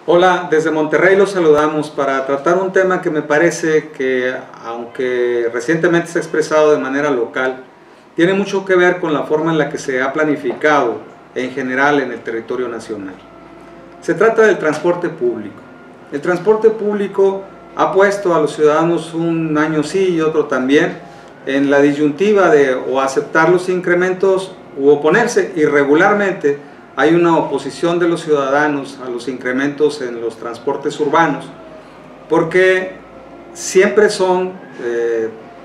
Hola, desde Monterrey los saludamos para tratar un tema que me parece que, aunque recientemente se ha expresado de manera local, tiene mucho que ver con la forma en la que se ha planificado en general en el territorio nacional. Se trata del transporte público. El transporte público ha puesto a los ciudadanos un año sí y otro también en la disyuntiva de o aceptar los incrementos u oponerse. Irregularmente hay una oposición de los ciudadanos a los incrementos en los transportes urbanos porque siempre son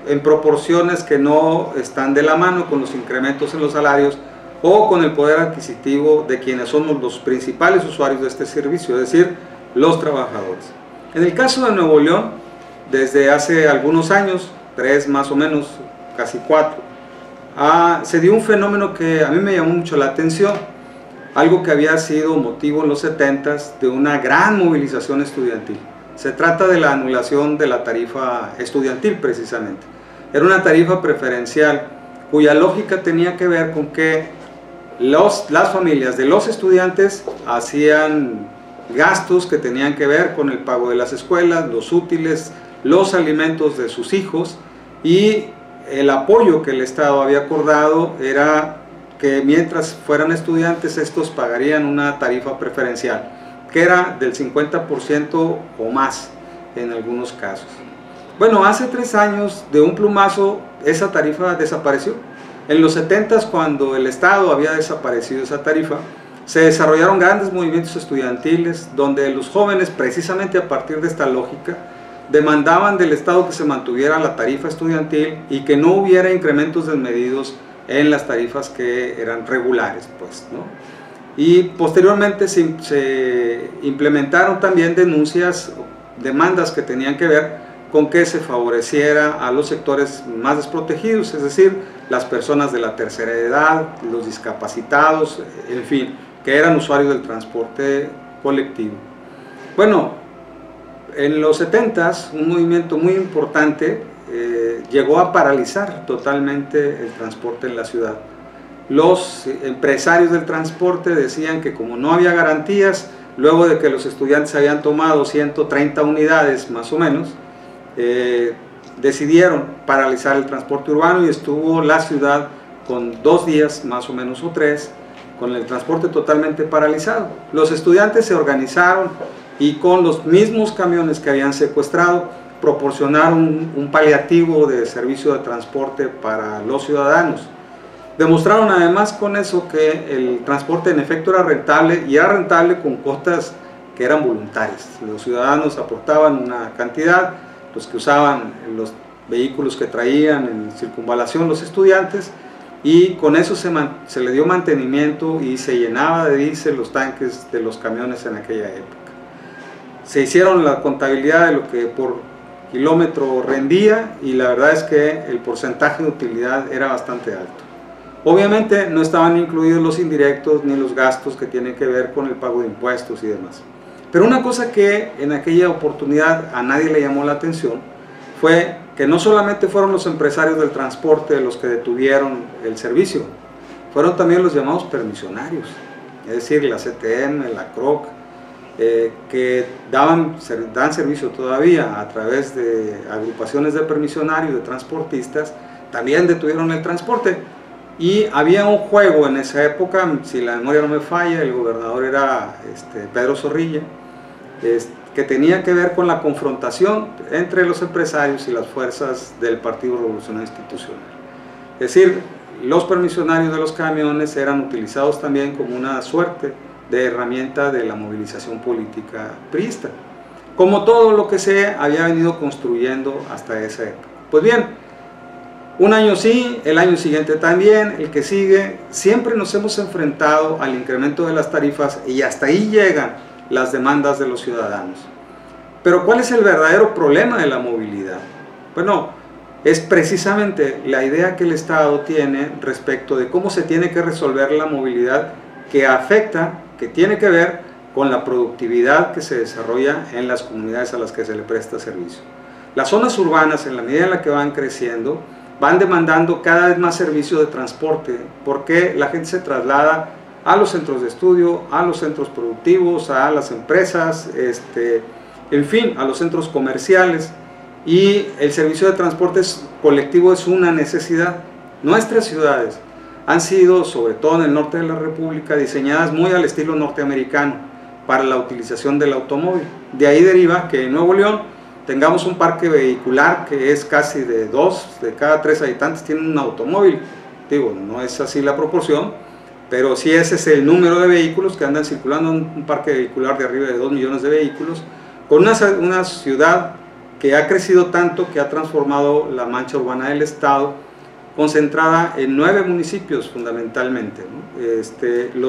en proporciones que no están de la mano con los incrementos en los salarios o con el poder adquisitivo de quienes somos los principales usuarios de este servicio, es decir, los trabajadores. En el caso de Nuevo León, desde hace algunos años, 3 más o menos, casi 4, se dio un fenómeno que a mí me llamó mucho la atención, algo que había sido motivo en los 70s de una gran movilización estudiantil. Se trata de la anulación de la tarifa estudiantil precisamente. Era una tarifa preferencial cuya lógica tenía que ver con que las familias de los estudiantes hacían gastos que tenían que ver con el pago de las escuelas, los útiles, los alimentos de sus hijos, y el apoyo que el Estado había acordado era que mientras fueran estudiantes estos pagarían una tarifa preferencial, que era del 50% o más en algunos casos. Bueno, hace 3 años de un plumazo esa tarifa desapareció. En los 70s, cuando el Estado había desaparecido esa tarifa, se desarrollaron grandes movimientos estudiantiles donde los jóvenes, precisamente a partir de esta lógica, demandaban del Estado que se mantuviera la tarifa estudiantil y que no hubiera incrementos desmedidos en las tarifas que eran regulares, pues, ¿no? Y posteriormente se implementaron también demandas que tenían que ver con que se favoreciera a los sectores más desprotegidos, es decir, las personas de la tercera edad, los discapacitados, en fin, que eran usuarios del transporte colectivo. Bueno, en los 70s un movimiento muy importante llegó a paralizar totalmente el transporte en la ciudad. Los empresarios del transporte decían que como no había garantías, luego de que los estudiantes habían tomado 130 unidades más o menos, decidieron paralizar el transporte urbano y estuvo la ciudad con 2 días más o menos o 3 con el transporte totalmente paralizado. Los estudiantes se organizaron y con los mismos camiones que habían secuestrado proporcionaron un paliativo de servicio de transporte para los ciudadanos. Demostraron además con eso que el transporte en efecto era rentable, y era rentable con cuotas que eran voluntarias. Los ciudadanos aportaban una cantidad, los que usaban los vehículos que traían en circunvalación los estudiantes, y con eso se le dio mantenimiento y se llenaba de diésel los tanques de los camiones en aquella época. Se hicieron la contabilidad de lo que por kilómetro rendía y la verdad es que el porcentaje de utilidad era bastante alto. Obviamente no estaban incluidos los indirectos ni los gastos que tienen que ver con el pago de impuestos y demás. Pero una cosa que en aquella oportunidad a nadie le llamó la atención fue que no solamente fueron los empresarios del transporte los que detuvieron el servicio, fueron también los llamados permisionarios, es decir, la CTM, la CROC, que dan servicio todavía a través de agrupaciones de permisionarios, de transportistas, también detuvieron el transporte. Y había un juego en esa época, si la memoria no me falla, el gobernador era Pedro Zorrilla, que tenía que ver con la confrontación entre los empresarios y las fuerzas del Partido Revolucionario Institucional. Es decir, los permisionarios de los camiones eran utilizados también como una suerte de herramienta de la movilización política priista, como todo lo que se había venido construyendo hasta esa época. Pues bien, un año sí, el año siguiente también, el que sigue, siempre nos hemos enfrentado al incremento de las tarifas y hasta ahí llegan las demandas de los ciudadanos. Pero ¿cuál es el verdadero problema de la movilidad? Bueno, es precisamente la idea que el Estado tiene respecto de cómo se tiene que resolver la movilidad que afecta, que tiene que ver con la productividad que se desarrolla en las comunidades a las que se le presta servicio. Las zonas urbanas, en la medida en la que van creciendo, van demandando cada vez más servicio de transporte, porque la gente se traslada a los centros de estudio, a los centros productivos, a las empresas, en fin, a los centros comerciales, y el servicio de transporte colectivo es una necesidad. Nuestras ciudades han sido, sobre todo en el norte de la República, diseñadas muy al estilo norteamericano para la utilización del automóvil. De ahí deriva que en Nuevo León tengamos un parque vehicular que es casi de 2 de cada 3 habitantes tienen un automóvil. Digo, no es así la proporción, pero sí ese es el número de vehículos que andan circulando en un parque vehicular de arriba de 2 millones de vehículos, con una ciudad que ha crecido tanto que ha transformado la mancha urbana del estado, concentrada en 9 municipios fundamentalmente, ¿no?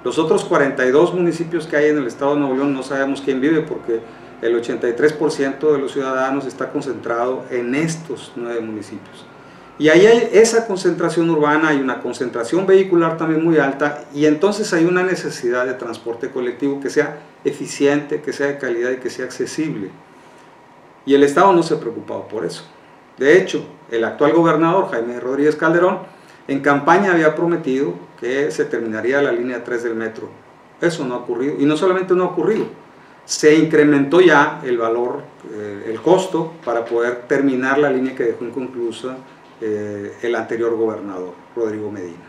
Los otros 42 municipios que hay en el estado de Nuevo León no sabemos quién vive, porque el 83% de los ciudadanos está concentrado en estos 9 municipios. Y ahí hay esa concentración urbana, hay una concentración vehicular también muy alta, y entonces hay una necesidad de transporte colectivo que sea eficiente, que sea de calidad y que sea accesible. Y el Estado no se ha preocupado por eso. De hecho, el actual gobernador, Jaime Rodríguez Calderón, en campaña había prometido que se terminaría la línea 3 del metro. Eso no ha ocurrido, y no solamente no ha ocurrido, se incrementó ya el valor, el costo para poder terminar la línea que dejó inconclusa el anterior gobernador, Rodrigo Medina.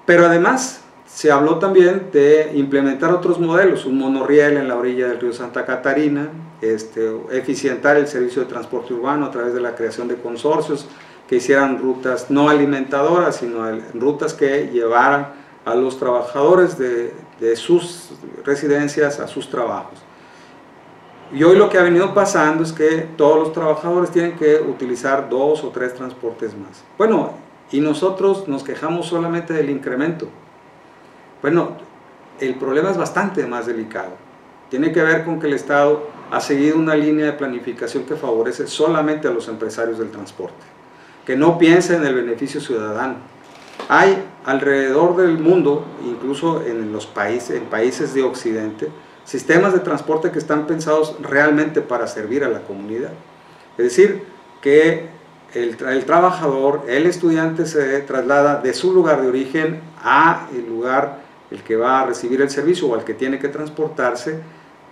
Pero además se habló también de implementar otros modelos, un monorriel en la orilla del río Santa Catarina, eficientar el servicio de transporte urbano a través de la creación de consorcios que hicieran rutas no alimentadoras, sino rutas que llevaran a los trabajadores de sus residencias a sus trabajos. Y hoy lo que ha venido pasando es que todos los trabajadores tienen que utilizar 2 o 3 transportes más. Bueno, y nosotros nos quejamos solamente del incremento. Bueno, el problema es bastante más delicado. Tiene que ver con que el Estado ha seguido una línea de planificación que favorece solamente a los empresarios del transporte, que no piensa en el beneficio ciudadano. Hay alrededor del mundo, incluso en países de Occidente, sistemas de transporte que están pensados realmente para servir a la comunidad. Es decir, que el trabajador, el estudiante se traslada de su lugar de origen a el lugar el que va a recibir el servicio o al que tiene que transportarse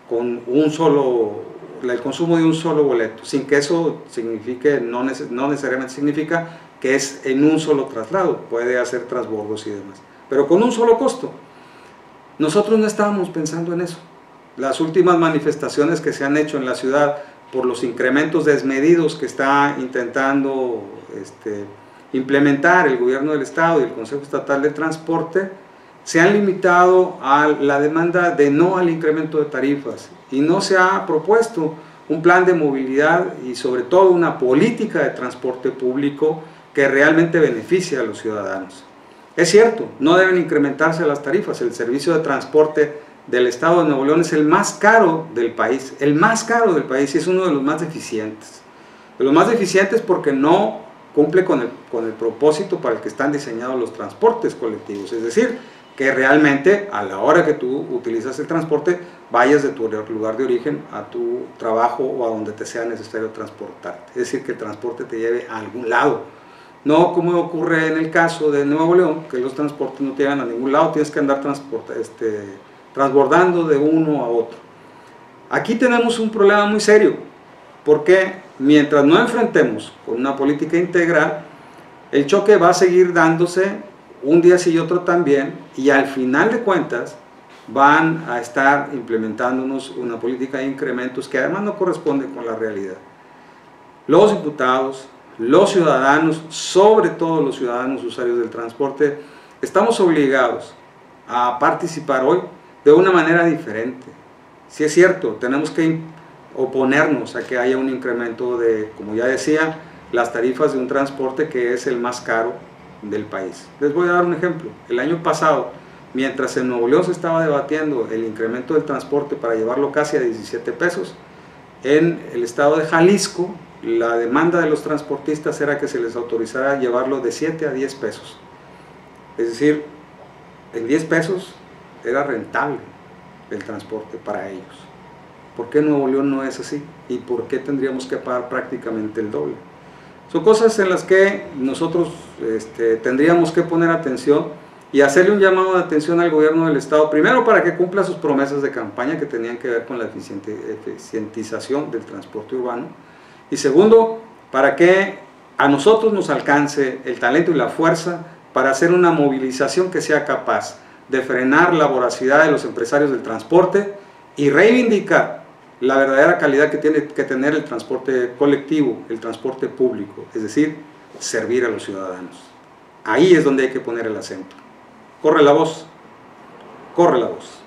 con el consumo de un solo boleto, sin que eso signifique, no necesariamente significa que es en un solo traslado, puede hacer transbordos y demás, pero con un solo costo. Nosotros no estábamos pensando en eso. Las últimas manifestaciones que se han hecho en la ciudad por los incrementos desmedidos que está intentando implementar el gobierno del Estado y el Consejo Estatal de Transporte, se han limitado a la demanda de no al incremento de tarifas, y no se ha propuesto un plan de movilidad y sobre todo una política de transporte público que realmente beneficie a los ciudadanos. Es cierto, no deben incrementarse las tarifas. El servicio de transporte del Estado de Nuevo León es el más caro del país, y es uno de los más deficientes. De los más deficientes porque no cumple con el propósito para el que están diseñados los transportes colectivos, es decir, que realmente a la hora que tú utilizas el transporte vayas de tu lugar de origen a tu trabajo o a donde te sea necesario transportarte, es decir, que el transporte te lleve a algún lado. No como ocurre en el caso de Nuevo León, que los transportes no te llevan a ningún lado, tienes que andar transbordando de uno a otro. Aquí tenemos un problema muy serio, porque mientras no enfrentemos con una política integral, el choque va a seguir dándose un día sí y otro también, y al final de cuentas van a estar implementándonos una política de incrementos que además no corresponde con la realidad. Los diputados, los ciudadanos, sobre todo los ciudadanos usuarios del transporte, estamos obligados a participar hoy de una manera diferente. Sí es cierto, tenemos que oponernos a que haya un incremento de, como ya decía, las tarifas de un transporte que es el más caro del país. Les voy a dar un ejemplo. El año pasado, mientras en Nuevo León se estaba debatiendo el incremento del transporte para llevarlo casi a 17 pesos, en el estado de Jalisco la demanda de los transportistas era que se les autorizara llevarlo de 7 a 10 pesos. Es decir, en 10 pesos era rentable el transporte para ellos. ¿Por qué Nuevo León no es así? ¿Y por qué tendríamos que pagar prácticamente el doble? Son cosas en las que nosotros tendríamos que poner atención y hacerle un llamado de atención al gobierno del estado, primero para que cumpla sus promesas de campaña que tenían que ver con la eficientización del transporte urbano, y segundo, para que a nosotros nos alcance el talento y la fuerza para hacer una movilización que sea capaz de frenar la voracidad de los empresarios del transporte y reivindicar la verdadera calidad que tiene que tener el transporte colectivo, el transporte público, es decir, servir a los ciudadanos. Ahí es donde hay que poner el acento. Corre la voz, corre la voz.